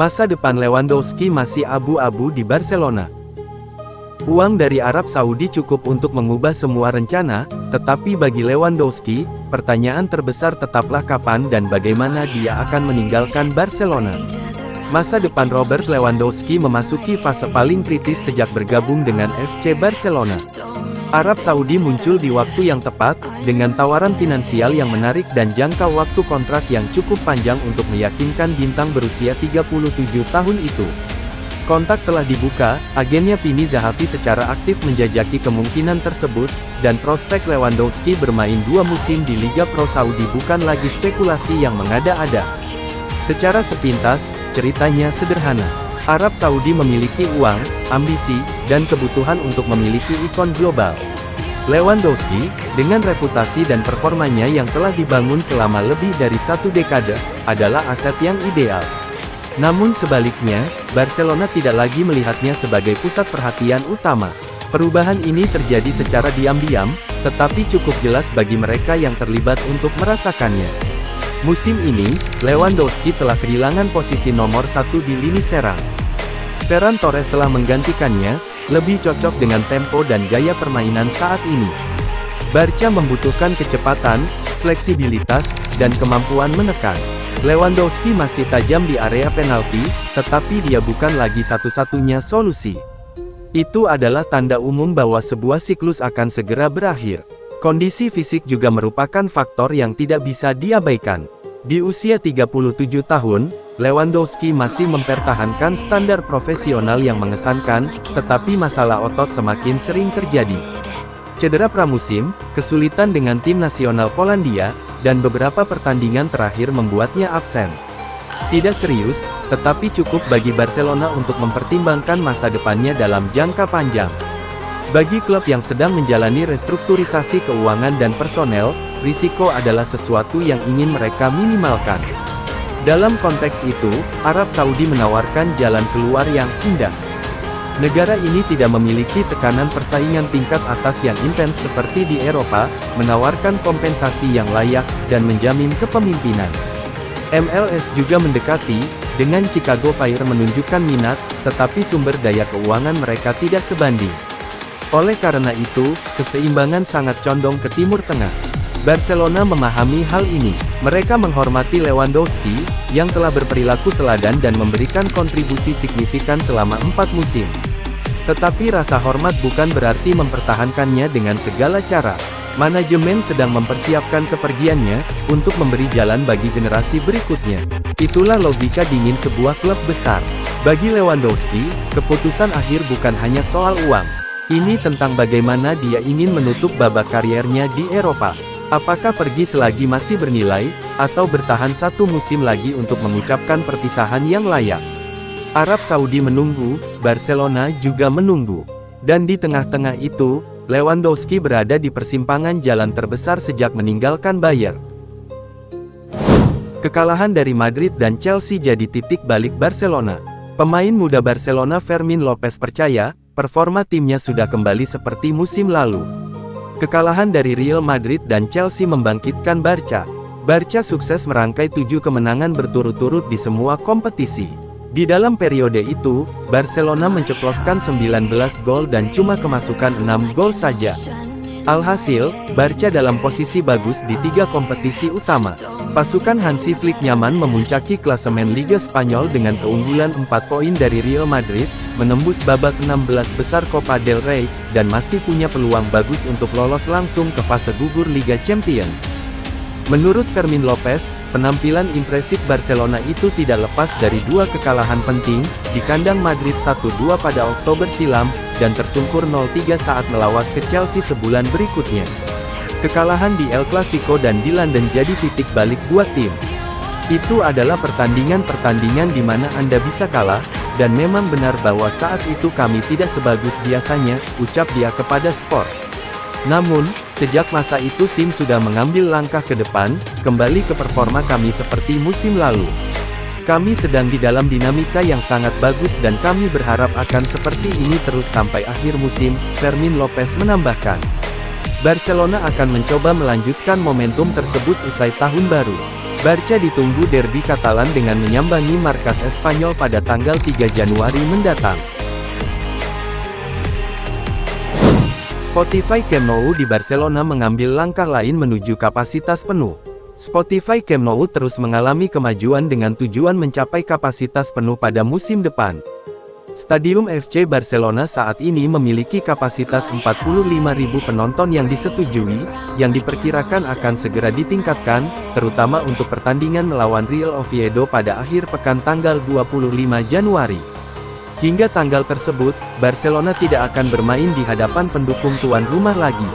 Masa depan Lewandowski masih abu-abu di Barcelona. Uang dari Arab Saudi cukup untuk mengubah semua rencana, tetapi bagi Lewandowski, pertanyaan terbesar tetaplah kapan dan bagaimana dia akan meninggalkan Barcelona. Masa depan Robert Lewandowski memasuki fase paling kritis sejak bergabung dengan FC Barcelona. Arab Saudi muncul di waktu yang tepat, dengan tawaran finansial yang menarik dan jangka waktu kontrak yang cukup panjang untuk meyakinkan bintang berusia 37 tahun itu. Kontak telah dibuka, agennya Pini Zahavi secara aktif menjajaki kemungkinan tersebut, dan prospek Lewandowski bermain 2 musim di Liga Pro Saudi bukan lagi spekulasi yang mengada-ada. Secara sepintas, ceritanya sederhana. Arab Saudi memiliki uang, ambisi, dan kebutuhan untuk memiliki ikon global. Lewandowski, dengan reputasi dan performanya yang telah dibangun selama lebih dari 1 dekade, adalah aset yang ideal. Namun sebaliknya, Barcelona tidak lagi melihatnya sebagai pusat perhatian utama. Perubahan ini terjadi secara diam-diam, tetapi cukup jelas bagi mereka yang terlibat untuk merasakannya. Musim ini, Lewandowski telah kehilangan posisi nomor 1 di lini serang. Ferran Torres telah menggantikannya, lebih cocok dengan tempo dan gaya permainan saat ini. Barca membutuhkan kecepatan, fleksibilitas, dan kemampuan menekan. Lewandowski masih tajam di area penalti, tetapi dia bukan lagi satu-satunya solusi. Itu adalah tanda umum bahwa sebuah siklus akan segera berakhir. Kondisi fisik juga merupakan faktor yang tidak bisa diabaikan. Di usia 37 tahun, Lewandowski masih mempertahankan standar profesional yang mengesankan, tetapi masalah otot semakin sering terjadi. Cedera pramusim, kesulitan dengan tim nasional Polandia, dan beberapa pertandingan terakhir membuatnya absen. Tidak serius, tetapi cukup bagi Barcelona untuk mempertimbangkan masa depannya dalam jangka panjang. Bagi klub yang sedang menjalani restrukturisasi keuangan dan personel, risiko adalah sesuatu yang ingin mereka minimalkan. Dalam konteks itu, Arab Saudi menawarkan jalan keluar yang indah. Negara ini tidak memiliki tekanan persaingan tingkat atas yang intens seperti di Eropa, menawarkan kompensasi yang layak, dan menjamin kepemimpinan. MLS juga mendekati, dengan Chicago Fire menunjukkan minat, tetapi sumber daya keuangan mereka tidak sebanding. Oleh karena itu, keseimbangan sangat condong ke Timur Tengah. Barcelona memahami hal ini. Mereka menghormati Lewandowski, yang telah berperilaku teladan dan memberikan kontribusi signifikan selama 4 musim. Tetapi rasa hormat bukan berarti mempertahankannya dengan segala cara. Manajemen sedang mempersiapkan kepergiannya, untuk memberi jalan bagi generasi berikutnya. Itulah logika dingin sebuah klub besar. Bagi Lewandowski, keputusan akhir bukan hanya soal uang. Ini tentang bagaimana dia ingin menutup babak kariernya di Eropa. Apakah pergi selagi masih bernilai, atau bertahan 1 musim lagi untuk mengucapkan perpisahan yang layak? Arab Saudi menunggu, Barcelona juga menunggu. Dan di tengah-tengah itu, Lewandowski berada di persimpangan jalan terbesar sejak meninggalkan Bayern. Kekalahan dari Madrid dan Chelsea jadi titik balik Barcelona. Pemain muda Barcelona Fermin Lopez percaya, performa timnya sudah kembali seperti musim lalu. Kekalahan dari Real Madrid dan Chelsea membangkitkan Barca. Barca sukses merangkai 7 kemenangan berturut-turut di semua kompetisi. Di dalam periode itu, Barcelona menceploskan 19 gol dan cuma kemasukan 6 gol saja. Alhasil, Barca dalam posisi bagus di 3 kompetisi utama. Pasukan Hansi Flick nyaman memuncaki klasemen Liga Spanyol dengan keunggulan 4 poin dari Real Madrid, menembus babak 16 besar Copa del Rey, dan masih punya peluang bagus untuk lolos langsung ke fase gugur Liga Champions. Menurut Fermin Lopez, penampilan impresif Barcelona itu tidak lepas dari 2 kekalahan penting, di kandang Madrid 1-2 pada Oktober silam, dan tersungkur 0-3 saat melawat ke Chelsea sebulan berikutnya. Kekalahan di El Clasico dan di London jadi titik balik buat tim. Itu adalah pertandingan-pertandingan di mana Anda bisa kalah, dan memang benar bahwa saat itu kami tidak sebagus biasanya, ucap dia kepada Sport. Namun, sejak masa itu tim sudah mengambil langkah ke depan, kembali ke performa kami seperti musim lalu. Kami sedang di dalam dinamika yang sangat bagus dan kami berharap akan seperti ini terus sampai akhir musim, Fermin Lopez menambahkan. Barcelona akan mencoba melanjutkan momentum tersebut usai tahun baru. Barca ditunggu derby Katalan dengan menyambangi markas Espanyol pada tanggal 3 Januari mendatang. Spotify Camp Nou di Barcelona mengambil langkah lain menuju kapasitas penuh. Spotify Camp Nou terus mengalami kemajuan dengan tujuan mencapai kapasitas penuh pada musim depan. Stadium FC Barcelona saat ini memiliki kapasitas 45.000 penonton yang disetujui, yang diperkirakan akan segera ditingkatkan, terutama untuk pertandingan melawan Real Oviedo pada akhir pekan tanggal 25 Januari. Hingga tanggal tersebut, Barcelona tidak akan bermain di hadapan pendukung tuan rumah lagi.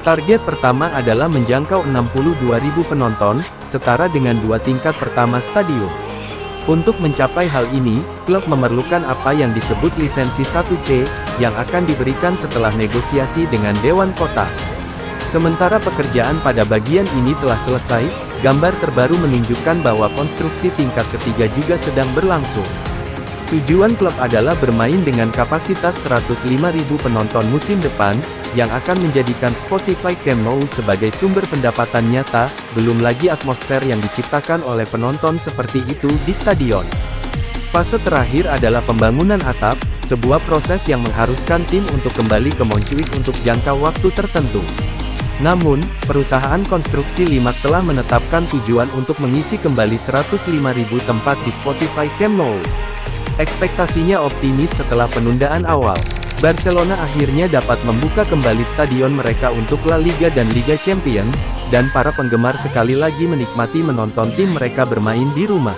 Target pertama adalah menjangkau 62.000 penonton, setara dengan 2 tingkat pertama stadium. Untuk mencapai hal ini, klub memerlukan apa yang disebut lisensi 1C, yang akan diberikan setelah negosiasi dengan Dewan Kota. Sementara pekerjaan pada bagian ini telah selesai, gambar terbaru menunjukkan bahwa konstruksi tingkat ketiga juga sedang berlangsung. Tujuan klub adalah bermain dengan kapasitas 105.000 penonton musim depan, yang akan menjadikan Spotify Camp Nou sebagai sumber pendapatan nyata, belum lagi atmosfer yang diciptakan oleh penonton seperti itu di stadion. Fase terakhir adalah pembangunan atap, sebuah proses yang mengharuskan tim untuk kembali ke Montjuïc untuk jangka waktu tertentu. Namun, perusahaan konstruksi Limak telah menetapkan tujuan untuk mengisi kembali 105.000 tempat di Spotify Camp Nou. Ekspektasinya optimis setelah penundaan awal. Barcelona akhirnya dapat membuka kembali stadion mereka untuk La Liga dan Liga Champions, dan para penggemar sekali lagi menikmati menonton tim mereka bermain di rumah.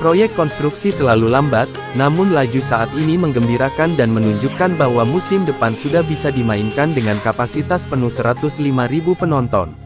Proyek konstruksi selalu lambat, namun laju saat ini menggembirakan dan menunjukkan bahwa musim depan sudah bisa dimainkan dengan kapasitas penuh 105.000 penonton.